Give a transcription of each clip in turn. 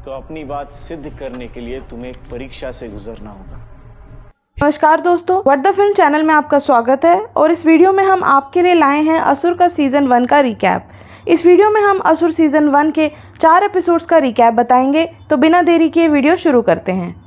तो अपनी बात सिद्ध करने के लिए तुम्हें एक परीक्षा से गुजरना होगा। नमस्कार दोस्तों, व्हाट द फिल्म चैनल में आपका स्वागत है और इस वीडियो में हम आपके लिए लाए हैं असुर का सीज़न 1 का रिकैप। इस वीडियो में हम असुर सीज़न 1 के 4 एपिसोड्स का रिकैप बताएंगे, तो बिना देरी किए वीडियो शुरू करते हैं।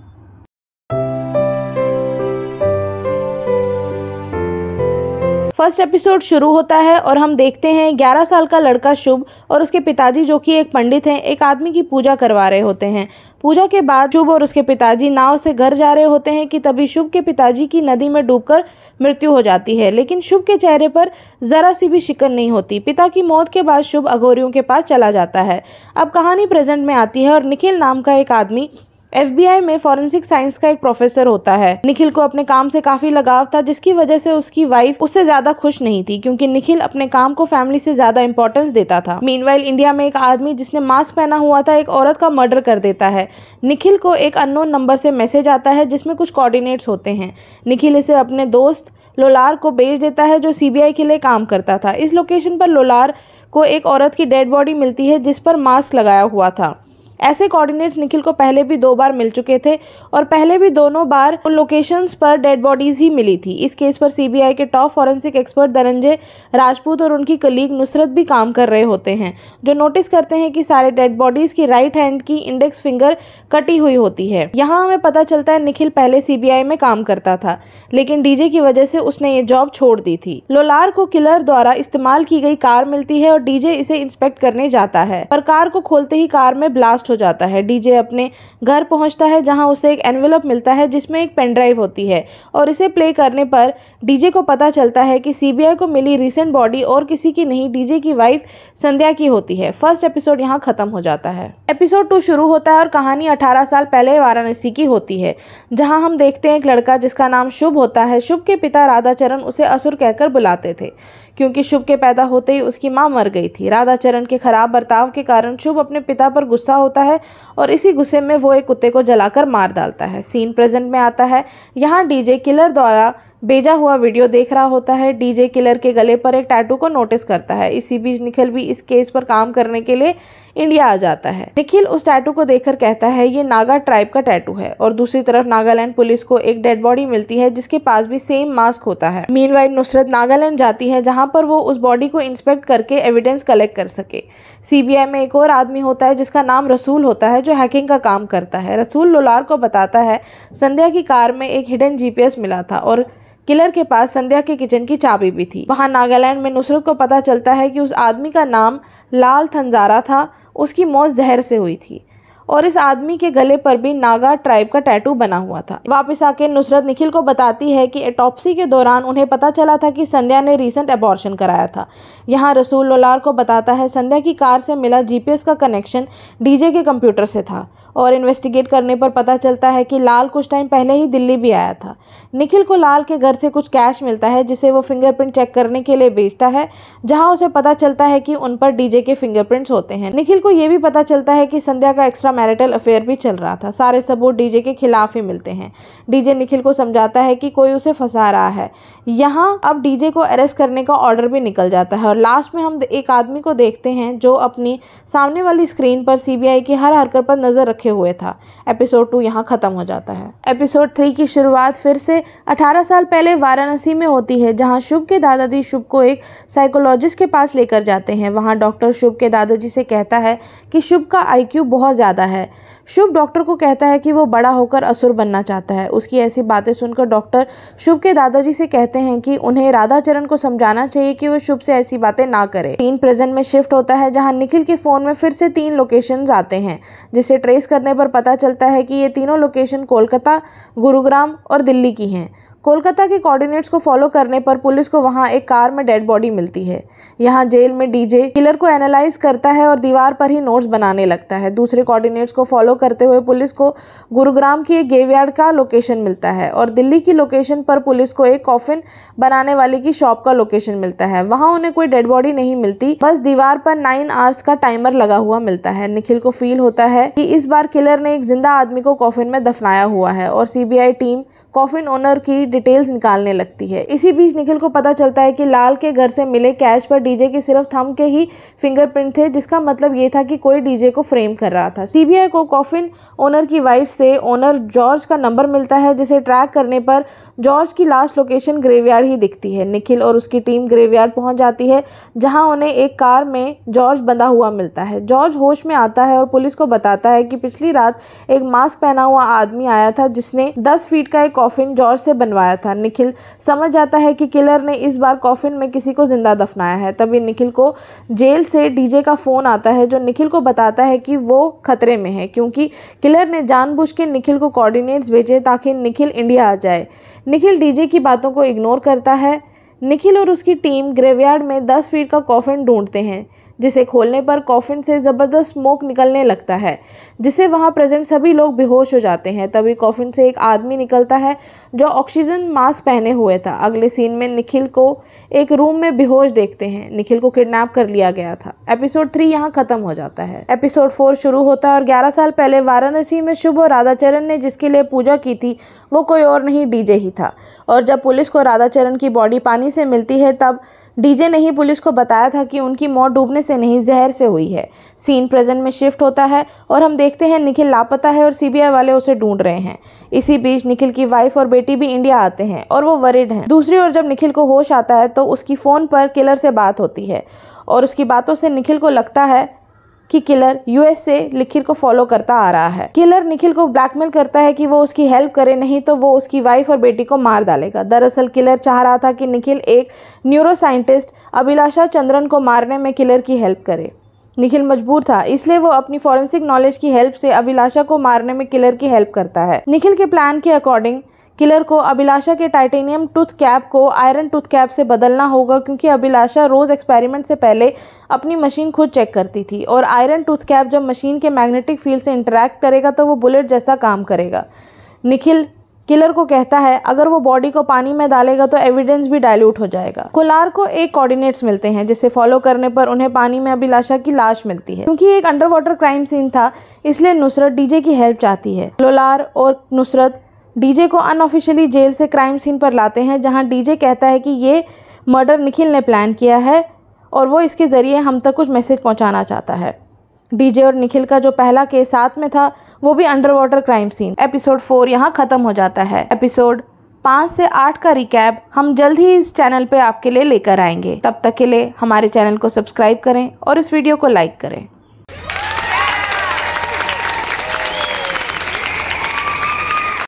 फर्स्ट एपिसोड शुरू होता है और हम देखते हैं 11 साल का लड़का शुभ और उसके पिताजी जो कि एक पंडित हैं, एक आदमी की पूजा करवा रहे होते हैं। पूजा के बाद शुभ और उसके पिताजी नाव से घर जा रहे होते हैं कि तभी शुभ के पिताजी की नदी में डूबकर मृत्यु हो जाती है, लेकिन शुभ के चेहरे पर ज़रा सी भी शिकन नहीं होती। पिता की मौत के बाद शुभ अघोरियों के पास चला जाता है। अब कहानी प्रेजेंट में आती है और निखिल नाम का एक आदमी FBI में फॉरेंसिक साइंस का एक प्रोफेसर होता है। निखिल को अपने काम से काफ़ी लगाव था, जिसकी वजह से उसकी वाइफ उससे ज़्यादा खुश नहीं थी, क्योंकि निखिल अपने काम को फैमिली से ज़्यादा इंपॉर्टेंस देता था। मीनवाइल इंडिया में एक आदमी जिसने मास्क पहना हुआ था एक औरत का मर्डर कर देता है। निखिल को एक अननोन नंबर से मैसेज आता है जिसमें कुछ कोऑर्डिनेट्स होते हैं। निखिल इसे अपने दोस्त लोलार को भेज देता है जो CBI के लिए काम करता था। इस लोकेशन पर लोलार को एक औरत की डेड बॉडी मिलती है जिस पर मास्क लगाया हुआ था। ऐसे कोऑर्डिनेट्स निखिल को पहले भी 2 बार मिल चुके थे और पहले भी दोनों बार उन लोकेशंस पर डेड बॉडीज ही मिली थी। इस केस पर CBI के top forensic expert Dhananjay Rajput और उनकी कलीग नुसरत भी काम कर रहे होते हैं, जो नोटिस करते हैं कि सारे डेड बॉडीज की राइट हैंड की इंडेक्स फिंगर कटी हुई होती है। यहाँ हमें पता चलता है निखिल पहले CBI में काम करता था, लेकिन DJ की वजह से उसने ये जॉब छोड़ दी थी। लोलार को किलर द्वारा इस्तेमाल की गई कार मिलती है और DJ इसे इंस्पेक्ट करने जाता है, पर कार को खोलते ही कार में ब्लास्ट हो जाता है। DJ अपने घर पहुंचता है जहां उसे एक एनवेलप मिलता है जिसमें एक पेन ड्राइव होती है और इसे प्ले करने पर DJ को पता चलता है कि CBI को मिली रिसेंट बॉडी और किसी की नहीं, DJ की वाइफ संध्या की होती है। फर्स्ट एपिसोड यहां खत्म हो जाता है। एपिसोड 2 शुरू होता है और कहानी 18 साल पहले वाराणसी की होती है, जहां हम देखते हैं एक लड़का जिसका नाम शुभ होता है। शुभ के पिता राधाचरण उसे असुर कहकर बुलाते थे, क्योंकि शुभ के पैदा होते ही उसकी मां मर गई थी। राधाचरण के खराब बर्ताव के कारण शुभ अपने पिता पर गुस्सा होता है और इसी गुस्से में वो एक कुत्ते को जलाकर मार डालता है। सीन प्रेजेंट में आता है। यहाँ DJ किलर द्वारा भेजा हुआ वीडियो देख रहा होता है। DJ किलर के गले पर एक टैटू को नोटिस करता है। इसी बीच निखिल भी इस केस पर काम करने के लिए इंडिया आ जाता है। निखिल उस टैटू को देखकर कहता है ये नागा ट्राइब का टैटू है, और दूसरी तरफ नागालैंड पुलिस को एक डेड बॉडी मिलती है जिसके पास भी सेम मास्क होता है। मीनवाइल नुसरत नागालैंड जाती है जहां पर वो उस बॉडी को इंस्पेक्ट करके एविडेंस कलेक्ट कर सके। CBI में एक और आदमी होता है जिसका नाम रसूल होता है, जो हैकिंग का काम करता है। रसूल लोलार को बताता है संध्या की कार में एक हिडन GPS मिला था और किलर के पास संध्या के किचन की चाबी भी थी। वहां नागालैंड में नुसरत को पता चलता है कि उस आदमी का नाम लाल थंजारा था। उसकी मौत जहर से हुई थी और इस आदमी के गले पर भी नागा ट्राइब का टैटू बना हुआ था। वापस आके नुसरत निखिल को बताती है कि ऑटोप्सी के दौरान उन्हें पता चला था कि संध्या ने रीसेंट अबॉर्शन कराया था। यहाँ रसूल लोलार को बताता है संध्या की कार से मिला GPS का कनेक्शन DJ के कंप्यूटर से था, और इन्वेस्टिगेट करने पर पता चलता है कि लाल कुछ टाइम पहले ही दिल्ली भी आया था। निखिल को लाल के घर से कुछ कैश मिलता है जिसे वो फिंगरप्रिंट चेक करने के लिए बेचता है, जहां उसे पता चलता है कि उन पर DJ के फिंगरप्रिंट्स होते हैं। निखिल को ये भी पता चलता है कि संध्या का एक्स्ट्रा मैरिटल अफेयर भी चल रहा था। सारे सबूत DJ के खिलाफ ही मिलते हैं। DJ निखिल को समझाता है कि कोई उसे फंसा रहा है। यहाँ अब DJ को अरेस्ट करने का ऑर्डर भी निकल जाता है और लास्ट में हम एक आदमी को देखते हैं जो अपनी सामने वाली स्क्रीन पर CBI की हर हरकत पर नजर रखे हुए था। एपिसोड 2 यहाँ खत्म हो जाता है। एपिसोड 3 की शुरुआत फिर से 18 साल पहले वाराणसी में होती है, जहाँ शुभ के दादाजी शुभ को एक साइकोलॉजिस्ट के पास लेकर जाते हैं। वहाँ डॉक्टर शुभ के दादाजी से कहता है कि शुभ का IQ बहुत ज़्यादा है। शुभ डॉक्टर को कहता है कि वो बड़ा होकर असुर बनना चाहता है। उसकी ऐसी बातें सुनकर डॉक्टर शुभ के दादाजी से कहते हैं कि उन्हें राधाचरण को समझाना चाहिए कि वो शुभ से ऐसी बातें ना करे। सीन प्रेजेंट में शिफ्ट होता है, जहां निखिल के फोन में फिर से 3 लोकेशंस आते हैं, जिसे ट्रेस करने पर पता चलता है कि ये तीनों लोकेशन कोलकाता, गुरुग्राम और दिल्ली की हैं। कोलकाता के कोऑर्डिनेट्स को फॉलो करने पर पुलिस को वहां एक कार में डेड बॉडी मिलती है। यहाँ जेल में DJ किलर को एनालाइज करता है और दीवार पर ही नोट्स बनाने लगता है। दूसरे कोऑर्डिनेट्स को फॉलो करते हुए पुलिस को गुरुग्राम की एक ग्रेवयार्ड का लोकेशन मिलता है और दिल्ली की लोकेशन पर पुलिस को एक कॉफिन बनाने वाले की शॉप का लोकेशन मिलता है। वहाँ उन्हें कोई डेड बॉडी नहीं मिलती, बस दीवार पर 9 आवर्स का टाइमर लगा हुआ मिलता है। निखिल को फील होता है कि इस बार किलर ने एक जिंदा आदमी को कॉफिन में दफनाया हुआ है और CBI टीम कॉफिन ओनर की डिटेल्स निकालने लगती है। इसी बीच निखिल को पता चलता है कि लाल के घर से मिले कैश पर डीजे के सिर्फ थंब के ही फिंगरप्रिंट थे, जिसका मतलब ये था कि कोई डीजे को फ्रेम कर रहा था। सीबीआई को कॉफिन ओनर की वाइफ से ओनर जॉर्ज का नंबर मिलता है, जिसे ट्रैक करने पर जॉर्ज की लास्ट लोकेशन ग्रेवयार्ड ही दिखती है। निखिल और उसकी टीम ग्रेवयार्ड पहुंच जाती है, जहां उन्हें एक कार में जॉर्ज बंधा हुआ मिलता है। जॉर्ज होश में आता है और पुलिस को बताता है कि पिछली रात एक मास्क पहना हुआ आदमी आया था, जिसने 10 फीट का एक कॉफिन जॉर्ज से बनवाया था। निखिल समझ जाता है कि किलर ने इस बार कॉफिन में किसी को जिंदा दफनाया है। तभी निखिल को जेल से डीजे का फोन आता है, जो निखिल को बताता है कि वो खतरे में है, क्योंकि किलर ने जानबूझ के निखिल को कोऑर्डिनेट्स भेजे ताकि निखिल इंडिया आ जाए। निखिल डीजे की बातों को इग्नोर करता है। निखिल और उसकी टीम ग्रेवयार्ड में 10 फीट का कॉफिन ढूंढते हैं, जिसे खोलने पर कॉफिन से ज़बरदस्त स्मोक निकलने लगता है, जिससे वहां प्रेजेंट सभी लोग बेहोश हो जाते हैं। तभी कॉफिन से एक आदमी निकलता है जो ऑक्सीजन मास्क पहने हुए था। अगले सीन में निखिल को एक रूम में बेहोश देखते हैं। निखिल को किडनैप कर लिया गया था। एपिसोड 3 यहाँ खत्म हो जाता है। एपिसोड 4 शुरू होता है और 11 साल पहले वाराणसी में शुभ और राधाचरण ने जिसके लिए पूजा की थी वो कोई और नहीं डीजे ही था। और जब पुलिस को राधाचरण की बॉडी पानी से मिलती है, तब डीजे ने ही पुलिस को बताया था कि उनकी मौत डूबने से नहीं जहर से हुई है। सीन प्रेजेंट में शिफ्ट होता है और हम देखते हैं निखिल लापता है और सीबीआई वाले उसे ढूंढ रहे हैं। इसी बीच निखिल की वाइफ और बेटी भी इंडिया आते हैं और वो वरिड हैं। दूसरी ओर जब निखिल को होश आता है तो उसकी फ़ोन पर किलर से बात होती है और उसकी बातों से निखिल को लगता है कि किलर यूएस से निखिल को फॉलो करता आ रहा है। किलर निखिल को ब्लैकमेल करता है कि वो उसकी हेल्प करे, नहीं तो वो उसकी वाइफ और बेटी को मार डालेगा। दरअसल किलर चाह रहा था कि निखिल एक न्यूरो साइंटिस्ट अभिलाषा चंद्रन को मारने में किलर की हेल्प करे। निखिल मजबूर था, इसलिए वो अपनी फॉरेंसिक नॉलेज की हेल्प से अभिलाषा को मारने में किलर की हेल्प करता है। निखिल के प्लान के अकॉर्डिंग किलर को अभिलाषा के टाइटेनियम टूथ कैप को आयरन टूथ कैप से बदलना होगा, क्योंकि अभिलाषा रोज एक्सपेरिमेंट से पहले अपनी मशीन खुद चेक करती थी और आयरन टूथ कैप जब मशीन के मैग्नेटिक फील्ड से इंटरैक्ट करेगा तो वो बुलेट जैसा काम करेगा। निखिल किलर को कहता है अगर वो बॉडी को पानी में डालेगा तो एविडेंस भी डाइल्यूट हो जाएगा। कोलार को एक कोऑर्डिनेट्स मिलते हैं, जिसे फॉलो करने पर उन्हें पानी में अभिलाषा की लाश मिलती है। क्योंकि एक अंडर वाटर क्राइम सीन था, इसलिए नुसरत डीजे की हेल्प चाहती है। कोलार और नुसरत डीजे को अनऑफिशियली जेल से क्राइम सीन पर लाते हैं, जहां डीजे कहता है कि ये मर्डर निखिल ने प्लान किया है और वो इसके ज़रिए हम तक कुछ मैसेज पहुंचाना चाहता है। डीजे और निखिल का जो पहला केस साथ में था वो भी under water crime scene. Episode 4 यहाँ ख़त्म हो जाता है। एपिसोड 5 से 8 का रिकैप हम जल्द ही इस चैनल पे आपके लिए लेकर आएंगे। तब तक के लिए हमारे चैनल को सब्सक्राइब करें और इस वीडियो को लाइक करें।